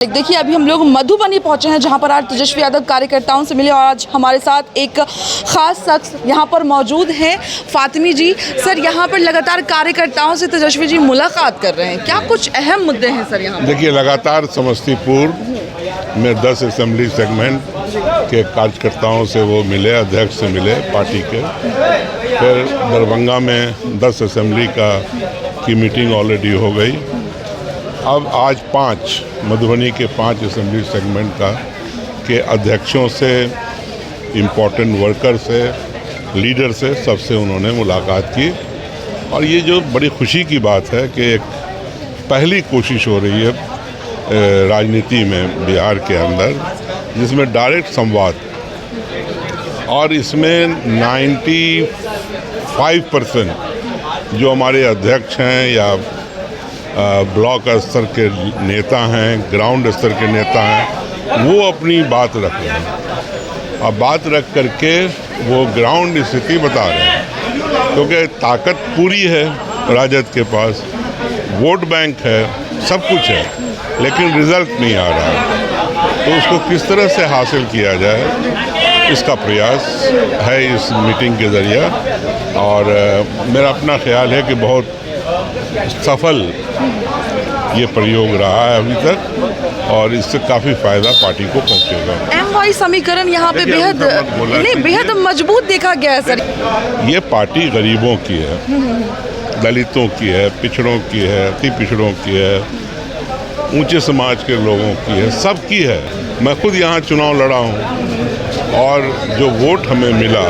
देखिए अभी हम लोग मधुबनी पहुंचे हैं जहां पर आज तेजस्वी यादव कार्यकर्ताओं से मिले और आज हमारे साथ एक खास शख्स यहां पर मौजूद हैं, फातिमी जी। सर यहां पर लगातार कार्यकर्ताओं से तेजस्वी जी मुलाकात कर रहे हैं, क्या कुछ अहम मुद्दे हैं सर यहां पर? देखिए लगातार समस्तीपुर में 10 असेंबली सेगमेंट के कार्यकर्ताओं से वो मिले, अध्यक्ष से मिले पार्टी के। फिर दरभंगा में 10 असेंबली की मीटिंग ऑलरेडी हो गई। अब आज 5 मधुबनी के 5 असेंबली सेगमेंट के अध्यक्षों से, इम्पोर्टेंट वर्कर से, लीडर से, सबसे उन्होंने मुलाकात की। और ये जो बड़ी खुशी की बात है कि एक पहली कोशिश हो रही है राजनीति में बिहार के अंदर जिसमें डायरेक्ट संवाद, और इसमें 95% जो हमारे अध्यक्ष हैं या ब्लॉक स्तर के नेता हैं, ग्राउंड स्तर के नेता हैं, वो अपनी बात रख रहे हैं। और बात रख करके वो ग्राउंड स्थिति बता रहे हैं, क्योंकि ताकत पूरी है राजद के पास, वोट बैंक है, सब कुछ है, लेकिन रिजल्ट नहीं आ रहा है। तो उसको किस तरह से हासिल किया जाए, इसका प्रयास है इस मीटिंग के ज़रिए। और मेरा अपना ख्याल है कि बहुत सफल ये प्रयोग रहा है अभी तक, और इससे काफ़ी फ़ायदा पार्टी को पहुंचेगा। MY समीकरण यहाँ पे बेहद मजबूत देखा गया है सर। ये पार्टी गरीबों की है, दलितों की है, पिछड़ों की है, अति पिछड़ों की है, ऊंचे समाज के लोगों की है, सबकी है। मैं खुद यहाँ चुनाव लड़ा हूँ और जो वोट हमें मिला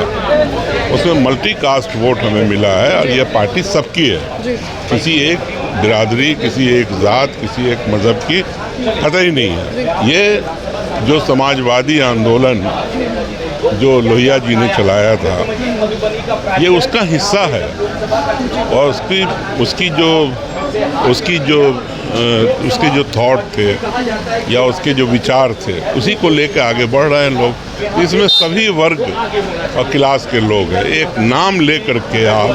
उसमें मल्टी कास्ट वोट हमें मिला है, और यह पार्टी सबकी है। किसी एक बिरादरी, किसी एक ज़ात, किसी एक मज़हब की कतई नहीं है। ये जो समाजवादी आंदोलन जो लोहिया जी ने चलाया था, ये उसका हिस्सा है। और उसके जो थॉट थे या उसके जो विचार थे, उसी को लेकर आगे बढ़ रहे हैं लोग। इसमें सभी वर्ग और क्लास के लोग हैं। एक नाम लेकर के आप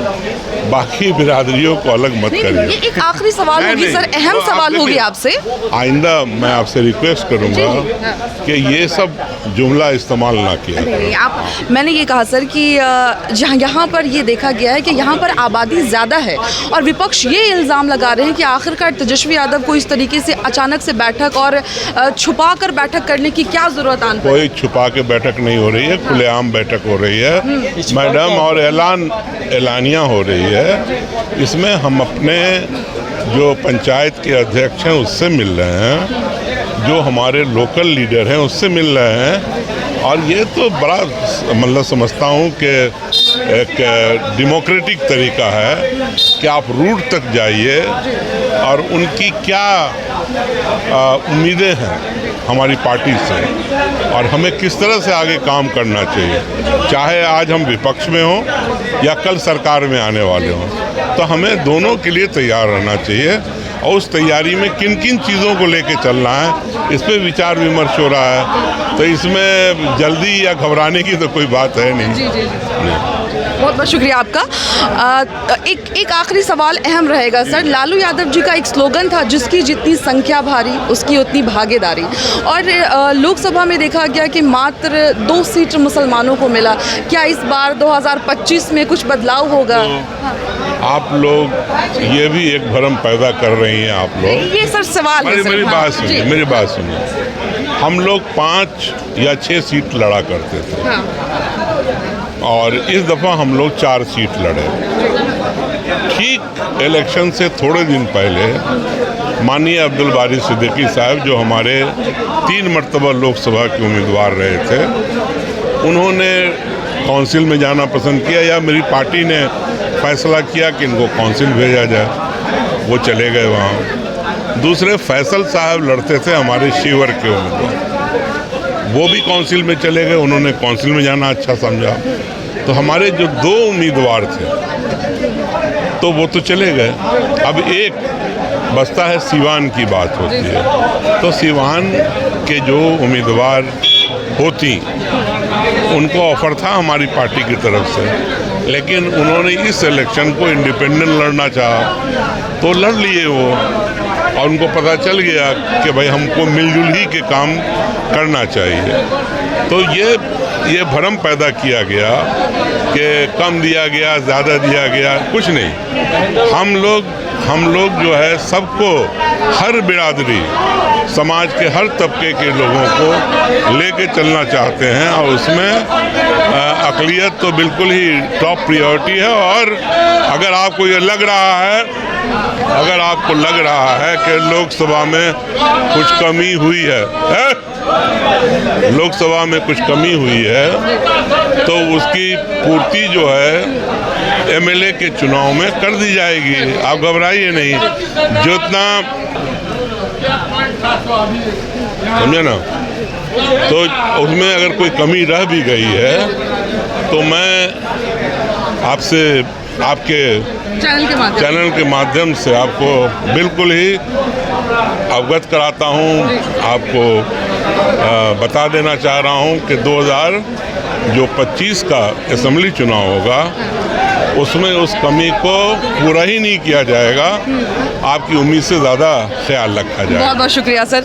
बाकी बिरादरियों को अलग मत करिए। ये एक आखिरी सवाल होगी सर, अहम सवाल होगी आपसे। आइंदा मैं आपसे रिक्वेस्ट करूंगा कि ये सब जुमला इस्तेमाल ना किया करें। मैंने ये कहा सर कि यहाँ पर ये देखा गया है कि यहाँ पर आबादी ज़्यादा है और विपक्ष ये इल्ज़ाम लगा रहे हैं कि आखिरकार तेजस्वी यादव को इस तरीके से अचानक से बैठक और छुपा कर बैठक करने की क्या ज़रूरत आन पड़ी? कोई छुपा के बैठक नहीं हो रही है, खुलेआम बैठक हो रही है मैडम, और ऐलानिया हो रही है। इसमें हम अपने जो पंचायत के अध्यक्ष हैं उससे मिल रहे हैं, जो हमारे लोकल लीडर हैं उससे मिल रहे हैं। और ये तो बड़ा मतलब समझता हूँ कि एक डेमोक्रेटिक तरीका है कि आप रूट तक जाइए और उनकी क्या उम्मीदें हैं हमारी पार्टी से, और हमें किस तरह से आगे काम करना चाहिए, चाहे आज हम विपक्ष में हों या कल सरकार में आने वाले हों। तो हमें दोनों के लिए तैयार रहना चाहिए, और उस तैयारी में किन किन चीज़ों को लेके चलना है, इस पे विचार विमर्श हो रहा है। तो इसमें जल्दी या घबराने की तो कोई बात है नहीं। जी। बहुत बहुत शुक्रिया आपका। एक आखिरी सवाल अहम रहेगा सर। लालू यादव जी का एक स्लोगन था, जिसकी जितनी संख्या भारी उसकी उतनी भागीदारी, और लोकसभा में देखा गया कि मात्र 2 सीट मुसलमानों को मिला। क्या इस बार 2025 में कुछ बदलाव होगा? आप लोग ये भी एक भ्रम पैदा कर रही हैं आप लोग। ये सर सवाल है। मेरी बात सुनिए। हम लोग 5 या 6 सीट लड़ा करते थे। हाँ। और इस दफ़ा हम लोग 4 सीट लड़े। ठीक इलेक्शन से थोड़े दिन पहले माननीय अब्दुल बारी सिद्दीकी साहब, जो हमारे 3 मरतबा लोकसभा के उम्मीदवार रहे थे, उन्होंने काउंसिल में जाना पसंद किया, या मेरी पार्टी ने फैसला किया कि इनको काउंसिल भेजा जाए। वो चले गए वहाँ। दूसरे फैसल साहब लड़ते थे हमारे शिवर के उम्मीदवार, वो भी काउंसिल में चले गए, उन्होंने काउंसिल में जाना अच्छा समझा। तो हमारे जो 2 उम्मीदवार थे तो वो तो चले गए। अब एक बचता है, सीवान की बात होती है। तो सीवान के जो उम्मीदवार होती, उनको ऑफर था हमारी पार्टी की तरफ से, लेकिन उन्होंने इस इलेक्शन को इंडिपेंडेंट लड़ना चाहा तो लड़ लिए वो। और उनको पता चल गया कि भाई हमको मिलजुल ही के काम करना चाहिए। तो ये भ्रम पैदा किया गया कि कम दिया गया, ज़्यादा दिया गया, कुछ नहीं। हम लोग जो है सबको, हर बिरादरी, समाज के हर तबके के लोगों को लेके चलना चाहते हैं और उसमें अक़लियत तो बिल्कुल ही टॉप प्रायोरिटी है। और अगर आपको ये लग रहा है, अगर आपको लग रहा है कि लोकसभा में कुछ कमी हुई है, लोकसभा में कुछ कमी हुई है, तो उसकी पूर्ति जो है एमएलए के चुनाव में कर दी जाएगी। आप घबराइए नहीं, जितना समझे ना, तो उसमें अगर कोई कमी रह भी गई है तो मैं आपसे, आपके चैनल के माध्यम से आपको बिल्कुल ही अवगत कराता हूँ, आपको बता देना चाह रहा हूँ कि 2025 का असेंबली चुनाव होगा, उसमें उस कमी को पूरा ही नहीं किया जाएगा, आपकी उम्मीद से ज़्यादा ख्याल रखा जाएगा। बहुत बहुत शुक्रिया सर।